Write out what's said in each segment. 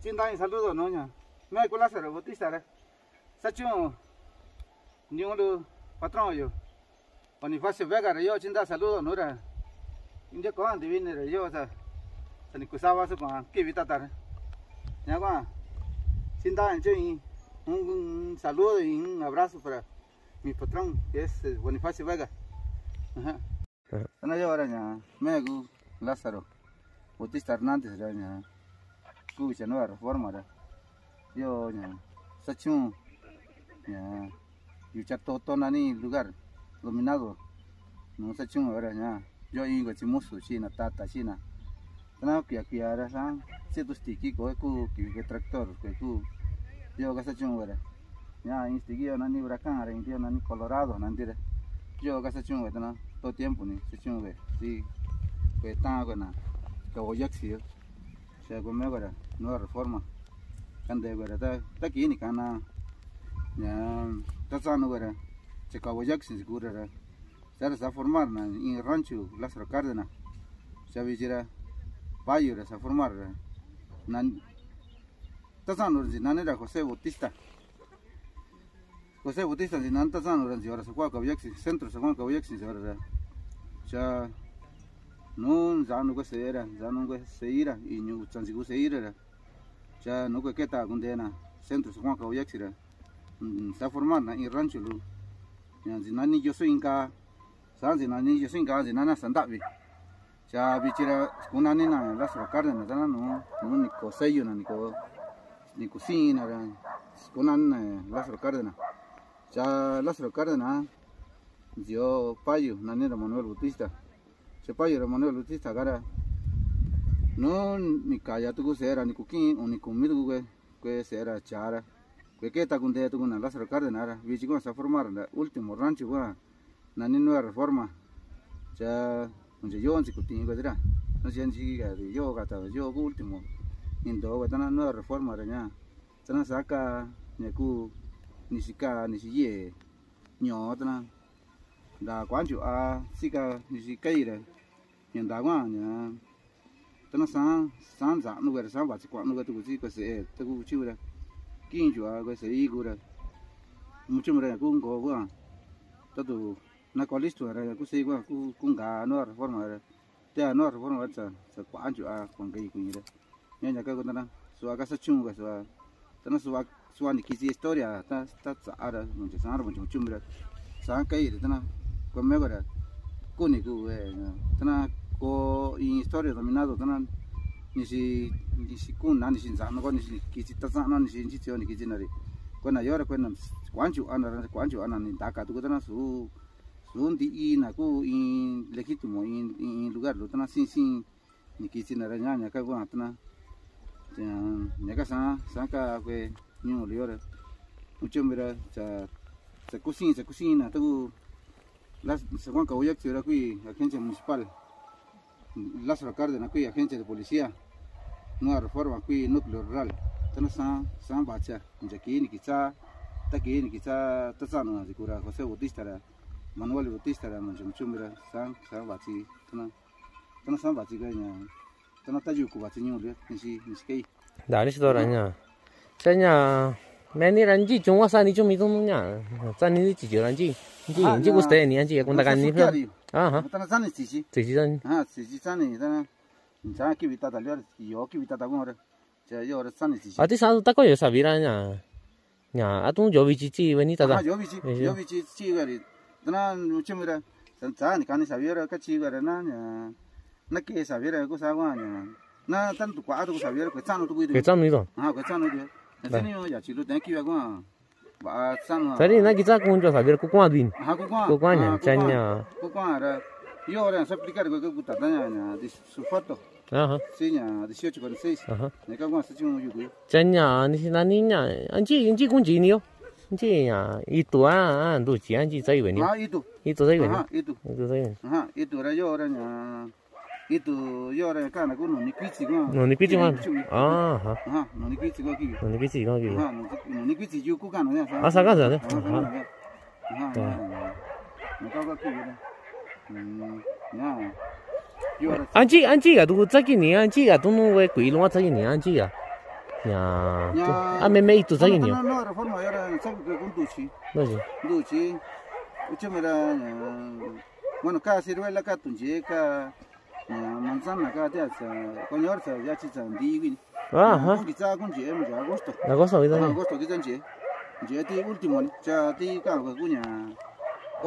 Chinda saludo no ña. Me con la cera botista. Sacho niño patrón yo. Bonifacio Vega yo chinda saludo no era. India con divine yo sa. Sani kusaba su con que vita tar. Ya con chinda en un saludo y un abrazo para mi patrón que es Bonifacio Vega. Ajá. Ana yo ahora ya me gu Lázaro Bautista Hernández ya escucha nueva reforma yo ya sachun ya yo todo nani lugar dominado no sachun ahora ya yo ingo chimusu china tata china tana kia ahora san situ stiki ko que tractor ku yo ga sachun ahora ya instigi nani huracán ahora indio nani Colorado nani yo ga sachun ahora todo tiempo ni sachun ve sí que está con que voy a exigir se come ahora nueva reforma cande ahora está aquí ni cana ya está sano ahora se acabó ya exigir ahora se está formar en el rancho Lázaro Cárdenas se avicira payo se formar está sano si no era José Bautista si no está sano ahora se juega que exigir centro se juega que exigir ahora ya no ya no que se era ya no que se ira y no chansi que se ira ya no que está condena centro se juega que exigir está formando en rancho lu ya si nani yo soy inca si nani yo soy inca si nana sandavi ya bichira con nani na Lázaro Cárdenas no ni cosello ni cocina con nani Lázaro Cárdenas ya Lázaro Cárdenas yo payo nani era Manuel Bautista se payo era Manuel Bautista cara no ni calla tu se era ni cuquín o ni comido que se era chara que está con de tu con Lázaro Cárdenas vi chico a formar el último rancho va nani nueva reforma ya yo en cutín que era no sé si yo gata yo último indo que tan nueva reforma ya tan saca ni cu ni sica ni si ye nhỏ tan da quan chủ a sica ni si cây rồi hiện tại quá nhá tan sáng dạng nó về sáng vào chỉ quan nó cái tụi cái sẽ tụi chịu rồi kinh chủ a cái sẽ ý của rồi một chút rồi cũng có quá tụi nó có list rồi cũng sẽ quá cũng cả nó reforma rồi thế nó reforma rồi sẽ quan chủ a còn cái gì rồi nhá nhá cái con đó xóa cái sát chung cái xóa xóa ni kisi historia ta ada muncul sangat muncul chung rồi sáng cây rồi ta con mấy cái con này cứ ta có historia dominado ta ni si con ni si sáng nó có ni si kisi ta sáng nó ni si chỉ ni kisi này con này giờ con quan chủ anh ni ta cả tu ta su đi na ku legítimo lugar lo ta sin ni kisi này nhá cái con ta nhà cái sáng cái nhiều liều rồi mucho mira se cocina tu se Juan Caboyac se era aquí agencia municipal Lázaro Cárdenas aquí agencia de policía nueva reforma aquí núcleo rural tan san bacha aquí ni quizá ta sano de cura José Bautista Manuel Bautista mucho mira san bachi tan san bachi cái nhà tan ta yuku bachi nhiều liều ni si đã đi đâu rồi nhá cái nhà mấy người anh chị chúng ta sao đi chung mấy thùng nhá sao đi chỉ cho anh chị có thể anh chị cũng đã cái này thôi hả ta san ni chỉ san chỉ san ni ta sa ki vita ta yo ki vita ta cũng rồi giờ yo san ni chỉ à thì sao ta có nhiều sao vậy nhá à tung yo chỉ bên này ta yo vị chỉ vậy ta mucho mira sa ni can saber cái chỉ vậy na que saber cái sao quá nhá na tanto cuadro saber que san no tu cái sao nữa que san no thế nên giờ chỉ lúc đấy kia quá bà san thế thì na kita cũng cho saber cũng quan din cũng quan nhá chân nhá cũng quan rồi yo rồi sắp đi cái puta nhá đi sulfato sí nhá 18,6 này các quan sẽ chungอยู่chân nhá ni nhá anh chị cũng chỉ nhiều anh chị nhá ít tuổi đủ chỉ anh chị thấy vậy nhá ít tuổi thấy vậy nhá ít tuổi rồi yo rồi nhá itu yo ra kana ko no ni kwiti ma no ni kwiti ju ku kana ya asa ka za anh chị à tu chắc cái này anh chị à tu nó về quỷ luôn chắc cái này anh chị à nhà mấy mấy tụi thấy nhiều nó là phong mày là sao cái con đó gì tụi chi chứ mà là mà nó cá xí rồi là cá tụi chi cá mang sang là cá thế con nhớ là giá trị sản đi cái hả con pizza con chị em giờ agosto là có sợi đây agosto cái chân chị thì ultimo cha thì cả cái nhà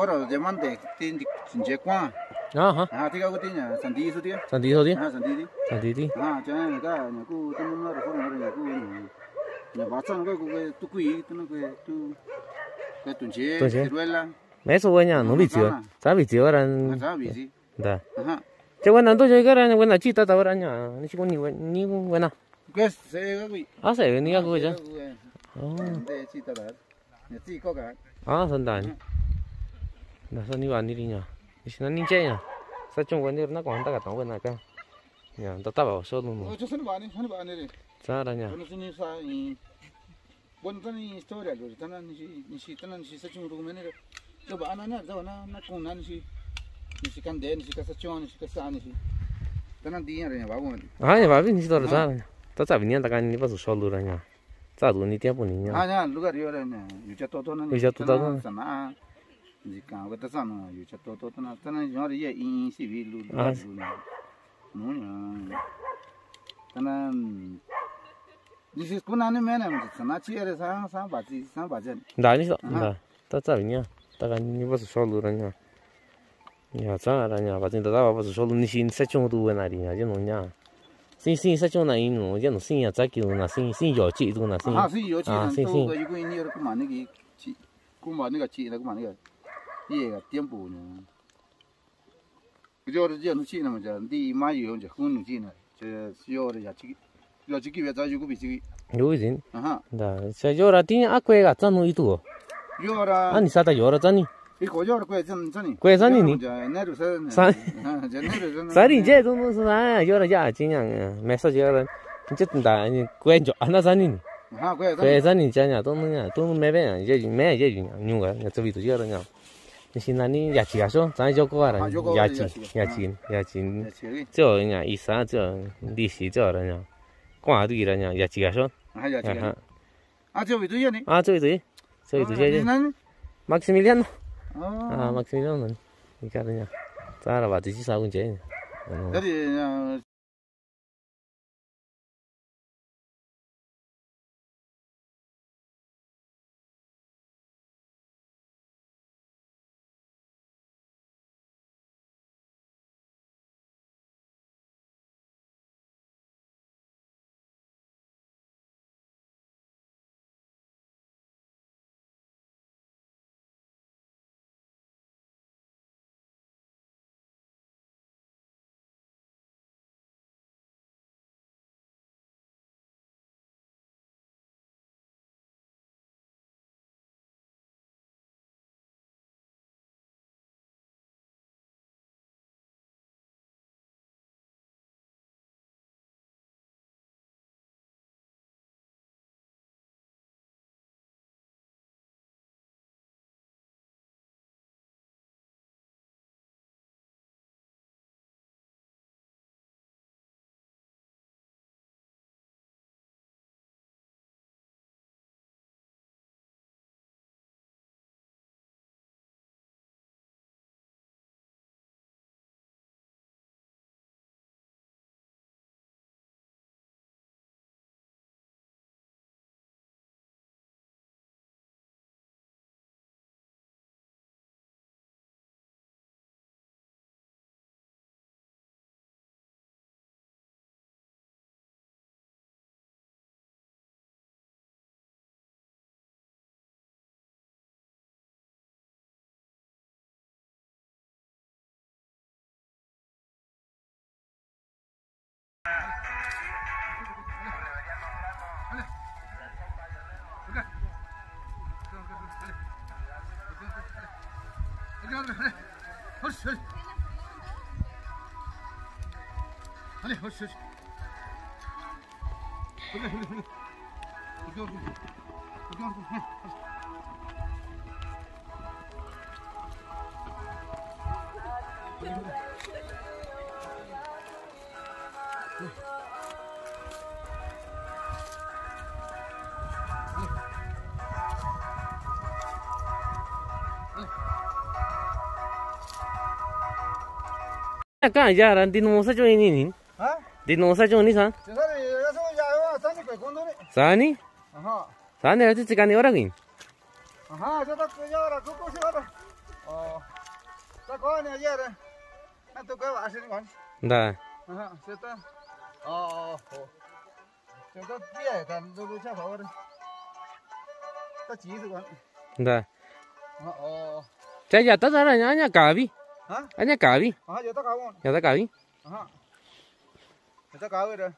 ora demande thì chị qua hả thì cái nhà sản đi số đi sản đi thôi đi sản đi đi cho nên là cái nhà cô tâm nó là phong nó là cô nhà bà chồng cái tu quỷ tu nó cái tuần chế rồi là mấy số nhà nó bị chữa giá bị chữa là giá bị gì đó chứ quên tôi chơi cái này quên là chỉ tao tao ra nhà nó chỉ có nhiều quên nào cái sẽ cái sẽ cái này cái chứ để chỉ tao đấy nhà chỉ có cái 선단 나 선이 아니리냐 이시나 닌자야 사정 원들 나 관다 갔다 오고 나가 야 너따봐 소도 뭐 저 선이 많이 잘하냐 저는 사이 본전이 스토리야 그 저는 시 사정 도구면에 저 바나나 저나 나 공난 시 간데 시 가사정 시 가사니 시 저는 디야냐 바보 아니 바비 니 도로 자 따자 비냐 다가 니 봐서 솔루라냐 자도 니 tiempo niña 아니야 누가 리어라냐 유자 또또는 sana jika kata sana yucha 또또는 sana nyori ye in civil no sana this is kunane mena sana chiere sa baje 나니 나 따자 비냐 다가 니 봐서 솔루라냐 야 자라냐 바진 다가 봐서 솔루 니 신 세종도 왜 날이냐 저 노냐 신 세종 나 인노 저 신야 자기도 나 신有记都那신有记都个一个你个嘛那个记嘛那个记那个嘛那个也个店铺呢就是这种记那么叫你买有就很能记呢这需要的要这个月早有个比这个有人나 저라 띠 아que가 짠노 이도 요라 아니 사다 요라 짠니 이거 요라 quê 짠니 quê 짠니 살이 이제 좀 무슨 요라 야 그냥 메시지가 진짜 다 아니 quê 저 하나 짠니 quê 짠니 있잖냐 또 매배야 이제 그냥 누가 저기도 저러냐 신나니 야치 가서 잘 적고 알아 야치 저 그냥 이사 저 리시 저러냐 꽈두기라냐 야치 가서 저기도 얘네 저기도 얘네 막시밀리아노 막시밀리아노 이까냐 자라 봐주시 사고 이제 여기 Acá ya ran tin mo sa jo ni ni. Ha? Tin mo sa jo ni sa. Sa ni? Aha. Sa ni ra ti ka ni ora ni. Ajá, yo te ahora, ¿cómo se va? Oh, está con ayer. No te queda así igual. Da. Ajá, se está. Oh. Se está bien, tan lo lucha favor. Está chido igual. Da. Oh. Cha ya ta ra nya ka bi. ¿Ah? Anya ka bi. Ajá, yo te acabo. Ya ta ka bi. Ajá. Yo te acabo rồi.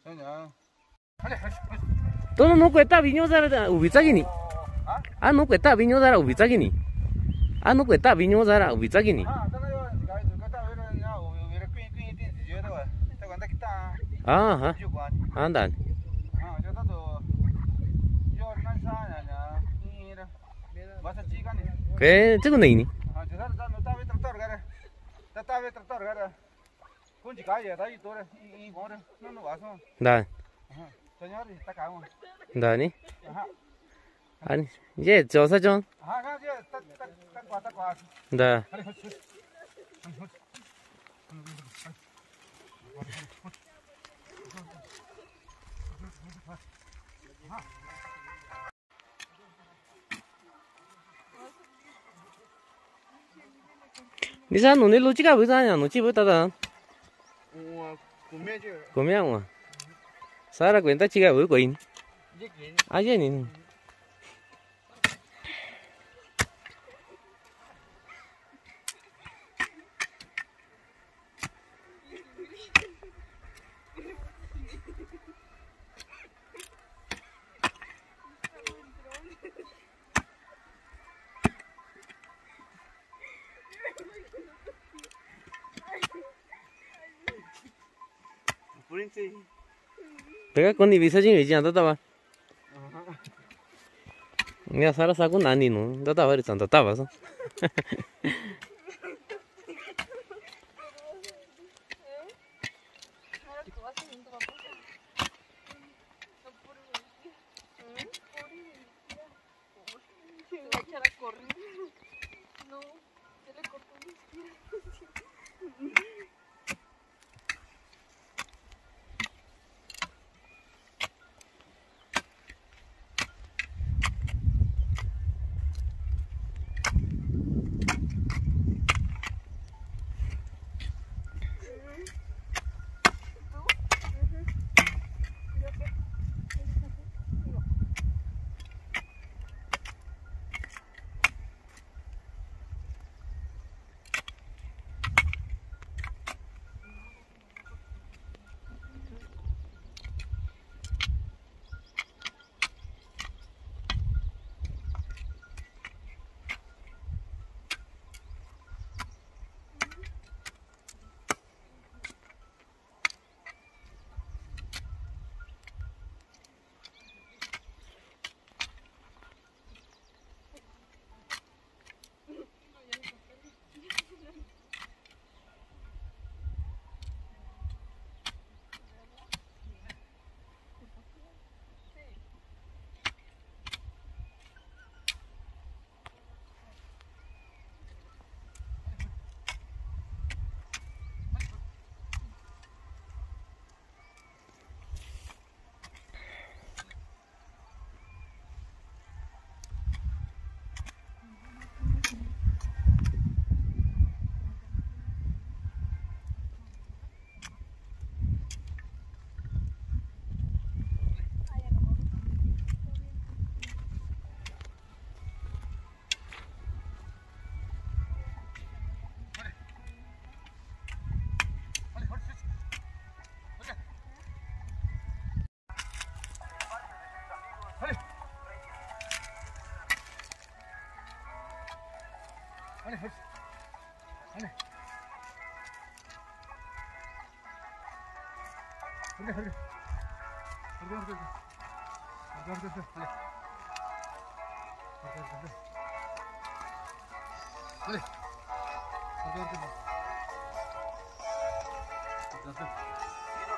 Đây nhá. Todo no cuesta viño zara ubitsagi ni. Ah no cuesta viño zara ubitsagi ni. Ah no cuesta viño zara ubitsagi ni. Ah, andan. ¿Qué? ¿Qué này ni? Da. Da ni. 아니 이제 저사 좀. 네. 니사 너네 로지가 왜 사냐? 너 집에 따다. 고매죠. 사라 cuenta chica với quỳnh. À vậy nè. 내가 건이 비서진 왜지 안 떴다 내가 살아사고 나니는 떴다 버렸잖아 떴다 봐서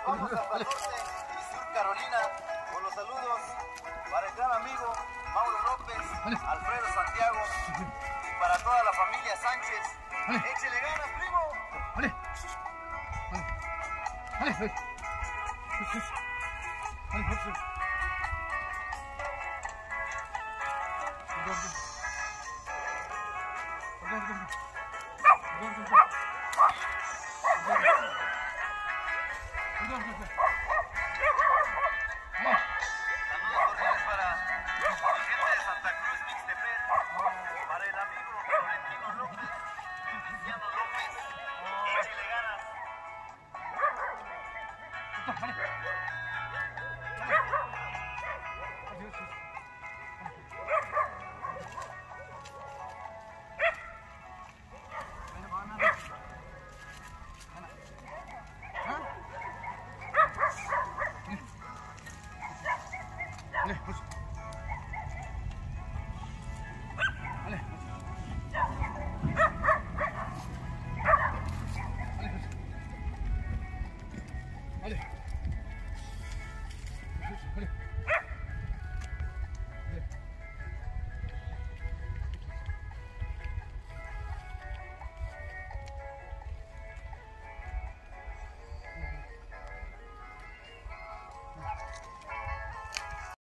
Vamos a Norte y Sur Carolina con los saludos para el gran amigo Mauro López, Alfredo Santiago y para toda la familia Sánchez Échale ganas, primo. Vale. Vale. Vale. Vale.